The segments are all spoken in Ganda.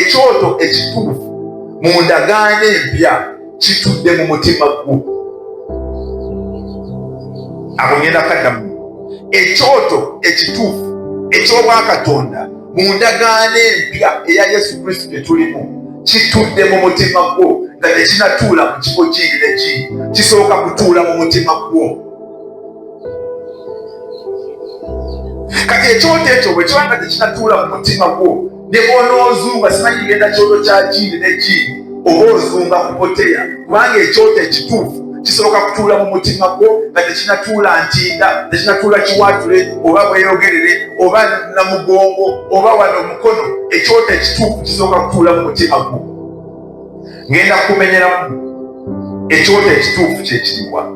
ekyoto ekituufu mu ndagaano empya kitudde mu mutima gwo. Abo ngenda kaddamu. Ekyoto ekituufu eky'obwakatonda mu ndagaano empya eya Yesu Kristo gye tulimu kitudde mu mutima gwo nga tekinatuula mu kifo kindi ne kindi, kisooka kutuula mu mutima gwo. Kati ekyoto ekyo bwe kiba nga tekinatuula mu mutima gwo, ne bw'onoozunga simanyi genda kyoto kya kindi ne kindi oba ozunga kupoteya, kubanga ekyoto ekituufu kisooka kutuula mu mutima gwo nga tekinatuula ntinda, tekinatuula kiwatule oba bweyogerere oba namugongo oba wano mukono. Ekyoto ekituufu kisooka kutuula mu mutima gwo. Ngenda kumenyeramu ekyoto ekituufu kyekiriwa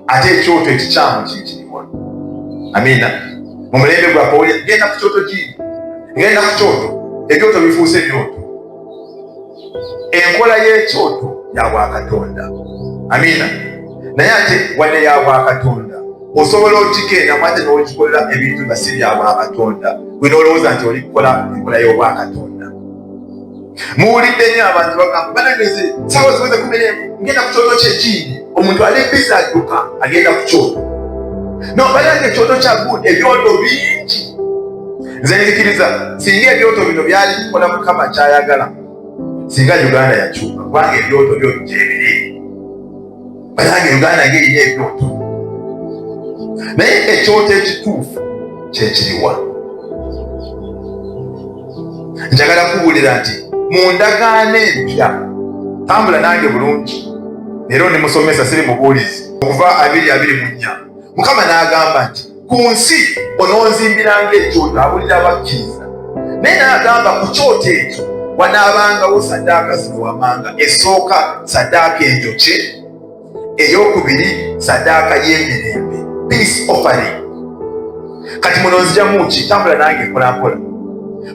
ate ekyoto ekikyamu kyekiriwa. Amiina. Mu mulembe gwaffe ngenda ku kyoto kindi, ngenda ku kyoto. Ebyoto bifuuse byoto. Enkola y'ekyoto ya bwakatonda. Amiina. Naye ate wadde ya bwakatonda osobola okigenda ate n'okikolera ebintu nga si bya bwakatonda, gwe n'olowooza nti oli kukola enkola y'obwakatonda. Muwulidde nnyo abantu bagamba banageze saawa ziweze kumenya ngenda ku kyoto kyekindi, omuntu ali bizi adduka agenda ku kyoto. No, balanga ekyoto kya good, ebyoto bingi. Nze nzikiriza singa ebyoto bino byali kukola Mukama kyayagala, singa Uganda yakyuka, kubanga ebyoto byo gyebiri. Balanga Uganda ng'erina ebyoto. Naye ekyoto ekituufu kyekiriwa. Njagala kubuulira nti mu ndagaano empya, tambula nange bulungi, leero ndimusomesa siri mubuulizi, okuva 2:24 Mukama n'agamba nti ku nsi onoonzimbiranga ekyoto abulira abakkiriza. Naye n'agamba ku kyoto ekyo wanaabangawo saddaaka zino wammanga. Esooka saddaaka enjokye, eyokubiri saddaaka y'emirembe, peace offering. Kati muno nzigyamu ki? Tambula nange mpolampola.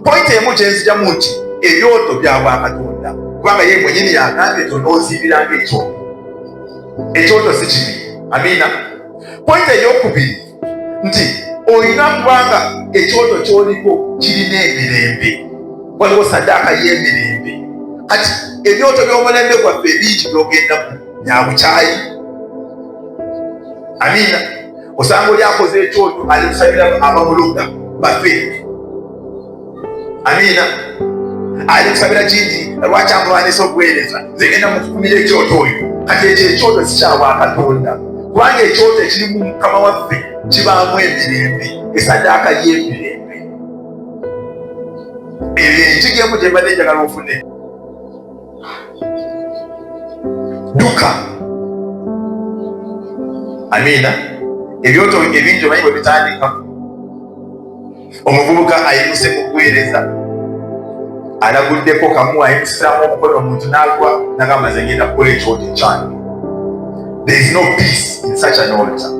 Pointi emu gye nzigyamu nti ebyoto bya bwakatonda, kubanga ye mwennyini yagambye nti onoonzimbiranga ekyoto. Ekyoto si kibi. Amiina. Pointi eyokubiri nti olina kubanga ekyoto ky'oliko kirina emirembe, waliwo saddaaka y'emirembe. Kati ebyoto by'omulembe gwaffe bingi by'ogendamu bya bukyayi. Amiina. Osanga oli akoze ekyoto ali kusabira abamuloga baffe. Amiina. Ali kusabira kindi lwaki amulwanisa okuweereza, nze genda mukukumira ekyoto oyo. Kati ekyo ekyoto si kya bwakatonda, kubanga ekyoto ekirimu Mukama waffe kibaamu emirembe, esaddaaka y'emirembe. Ebyo enjigemu gye mbadde njagala ofune. Dduka. Amiina. Ebyoto ebingi omanyi bwe bitandika. Omuvubuka ayimuse mu kuweereza, alaguddeko kamu ayimusiramu omukono omuntu n'agwa n'agamba nze ngenda kukola ekyoto ekyange. There is no peace in such an altar.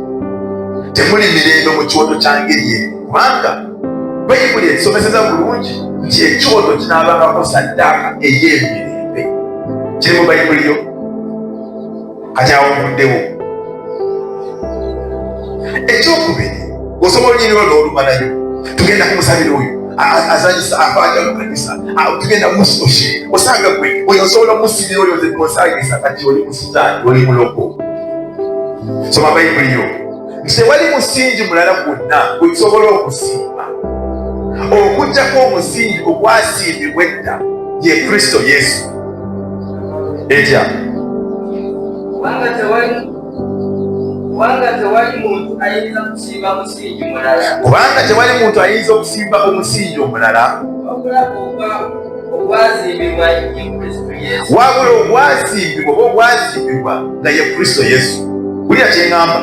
Temuli mirembe mu kyoto kyangeri eyo, kubanga Bayibuli esomeseza bulungi nti ekyoto kinaabangako saddaaka ey'emirembe. Kiri mu Bayibuli yo. Kati awo nvuddewo. Ekyokubiri, osobola onyiniro n'olumalayo. Tugenda kumusabira oyo azanyisa abaja mu kanisa, tugenda musoshe, osanga gwe oyo osobola musibira oyo osangisa kati oli musitaani, oli muloko. Soma Bayibuli yo. Nti tewali musingi mulala gwonna gwe tusobola okusimba okuggyako omusingi ogwasimbibwa edda, ye Kristo Yesu. Etya kubanga tewali muntu ayinza kusimba musingi mulala, kubanga tewali muntu ayinza okusimba omusingi omulala wabula ogwasimbibwa oba ogwazimbibwa nga ye Kristo Yesu. Wulira kye ŋŋamba.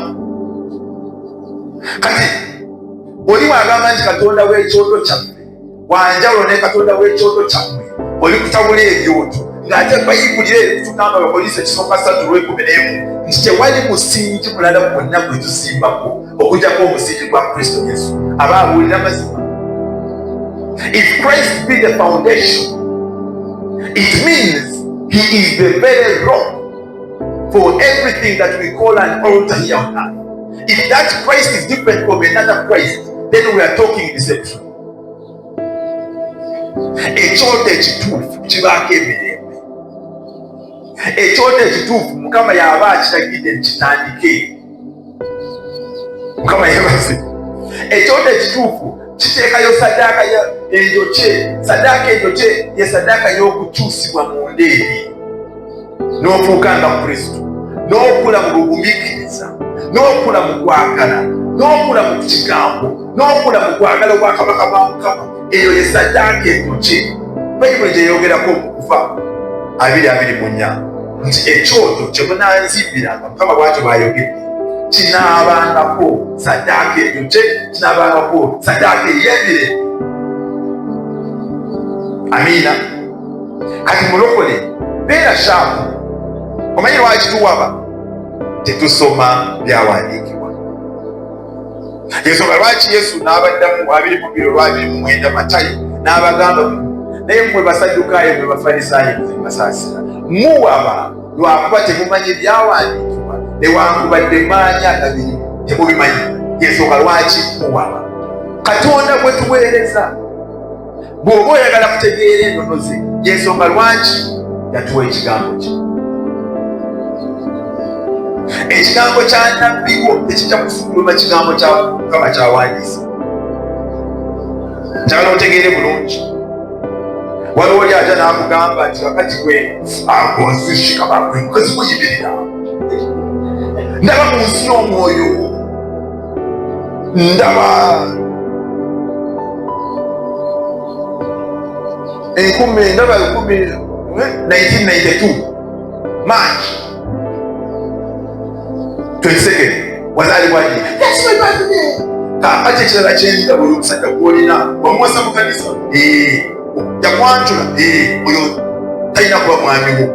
Kati oli bw'agamba nti Katonda w'ekyoto kyammwe wanjawulo ne Katonda w'ekyoto kyammwe, oli kutabula ebyoto, ng'ate Bayibuli eri kutugamba Abakolinso 3:11 nti tewali musingi mulala gwonna gwe tusimbako okuggyako omusingi gwa Kristo Yesu. Aba abuulira mazima. If Christ be the foundation, it means he is the very rock for everything that we call an altar here on earth. If that Christ is different from another Christ, then we are talking deception. ekyoto ekituufu kibaako emirembe. Ekyoto ekituufu Mukama yaba akiragidde kitandike. Mukama yebaze. Ekyoto ekituufu kiteekayo sadaaka enjokye. Sadaaka enjokye ye sadaaka y'okukyusibwa mu ndeeri n'ofuuka nga Kristo, n'okula mu bugumiikiriza, n'okula mu kwagala, n'okula mu kigambo, n'okula mu kwagala obwakabaka bwa Mukama. Eyo ye sadaaka enjokye. Bayibuli gye yogerako mu Kuva 2:24 nti ekyoto kye munanzimbiranga Mukama bw'atyo bw'ayogedde kinaabangako sadaaka enjokye, kinaabangako sadaaka ey'emirembe. Amiina. Kati mulokole beera shaapu. Omanyi lwaki tuwaba? Tetusoma byawandiikibwa. Ensonga lwaki Yesu n'abaddamu 2:29 Matayo n'abagamba naye mmwe Basaddukaayo mmwe Bafalisaayo nze mbasaasira. Muwaba lwakuba temumanyi byawandiikibwa newankubadde maanyi agabiri temubimanyi. Ensonga lwaki muwaba. Katonda gwe tuweereza bw'oba oyagala kutegeera ennono ze, y'ensonga lwaki yatuwa ekigambo kye. Ekigambo kya nnabbi wo tekijja kufuluma kigambo kya Mukama kyawandiise. Njagala otegeere bulungi. Waliwo oli ate n'akugamba nti wakati gwe agonzishikaba gwe mukazi muyimirira. Ndaba mu nsi y'omwoyo, ndaba 1992 March 22nd wazaalibwa ddi? Kakati ekirala kyenda buli omusajja gw'olina omuwasa mu kanisa yakwanjula oyo talina kuba mwami wo.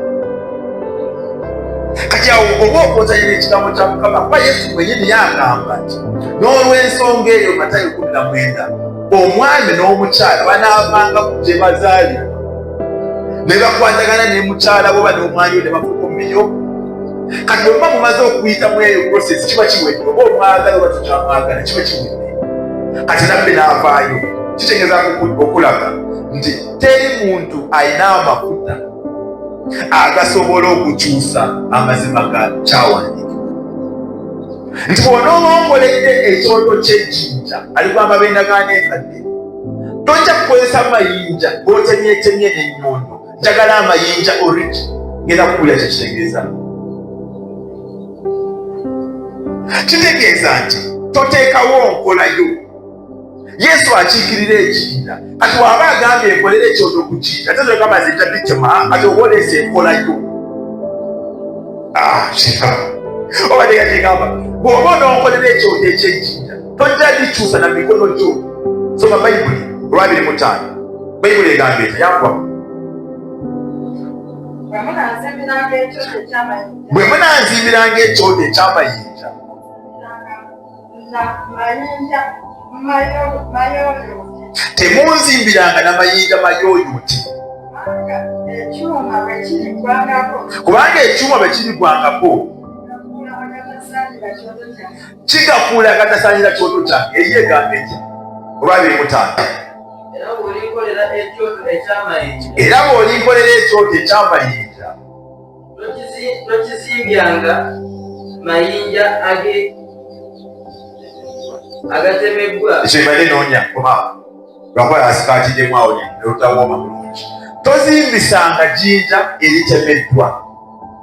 Kati awo oba okozanyira ekigambo kya Mukama kuba Yesu mwennyini yagamba nti n'olw'ensonga eyo Matayo 19 omwami n'omukyala banaavanga gye bazaalira ne bakwatagana ne mukyala bo bane omwami ne bafuuka omuminyo. Kati bwe muba mumaze okuyitamu eyo process kiba kiwedde, oba omwagala oba tokyamwagala kiba kiwedde. Kati nabbe n'avaayo, kitegeeza okulaga nti teri muntu alina amafuta agasobola okukyusa amazima ga kyawandiikibwa. Nti bw'onoongoledde ekyoto ky'ejjinja aligamba b'endagaano enkadde, tojja kukozesa mayinja g'otemyetemye n'ennyondo. Njagala amayinja origi. Ngenda kukulya kyekitegeeza. Kitegeeza nti toteekawo nkolayo. Yesu akiikirira ejjinja. Kati waba agambye enkolera ekyoto ku jjinja tezogamba nzija bitema kati oba oleese enkolayo. Obadde yakigamba bw'oba ononkolera ekyoto eky'ejjinja tojja gikyusa na mikono gyo. Soma Bayibuli 2:5. Bayibuli egamba etya? Yankuba bwe munanzimbiranga ekyoto eky'amayinja temunzimbiranga n'amayinja mayooyoote, kubanga ekyuma bwe kirigwangako kigafuula agatasaanira kyoto kyange. Eyo egamba etya? 2:5. Era bw'olinkolera ekyoto eky'amayinja tokizimbyanga mayinja agatemebbwa. Ekyo ibadde noonya oba lwakuba asikaatiddemu awo olutawooma bulungi. Tozimbisanga jjinja eritemeddwa.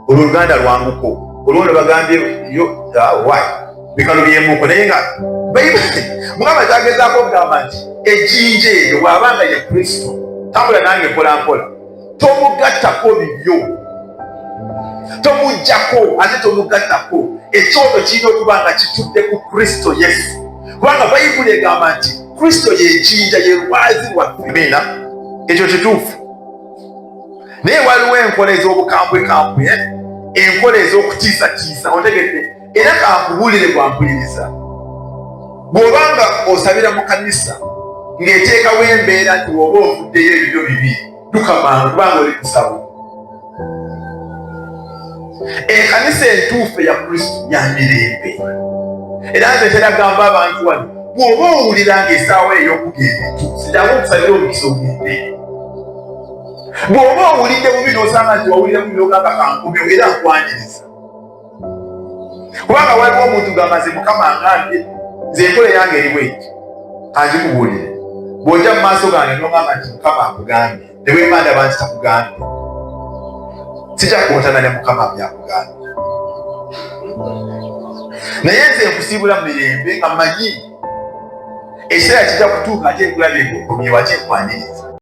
Olwo Oluganda lwanguko. Olwo bagambye bikalu by'embuuko naye nga Mukama kyagezaako okugamba nti ejjinja eryo bw'abanga ye Kristo, tambula nange mpola mpola, tomugattako bibyo, tomuggyako ate tomugattako. Ekyoto kirina okuba nga kitudde ku Kristo Yesu, kubanga Bayibuli egamba nti Kristo y'ejjinja, ye lwazi lwaffe. Amiina. Ekyo kituufu. Naye waliwo enkola ez'obukambwekambwe, enkola ez'okutiisatiisa. Otegedde? Era kankubuulire bwampuliriza. Bw'obanga osabira mu kanisa ng'eteekawo embeera nti bw'oba ovuddeyo ebibyo bibiri tukamanga kubanga oli kusaba. Ekkanisa entuufu eya Kristo ya mirembe. Era nze teragamba abantu wano bw'oba owulira ng'essaawa ey'okugenda etuuse, ddamu okusabira omukisa ogende. bw'oba owulidde bubi n'osanga nti wawulira bubi n'ogamba kankubyo era nkwaniriza, kubanga waliwo omuntu gamaze Mukama angambye nze enkola yange eri bweki angikubuulire. Bw'ojja mu maaso gange n'ogamba nti Mukama akugambye, ne bwe mba ndaba nti takugambye, sijja kukontana ne Mukama byakugambye. Naye nze nkusiibula mu mirembe nga mmanyi ekiseera kijja kutuuka ate nkulabye ng'okomyewo ate nkwaniriza.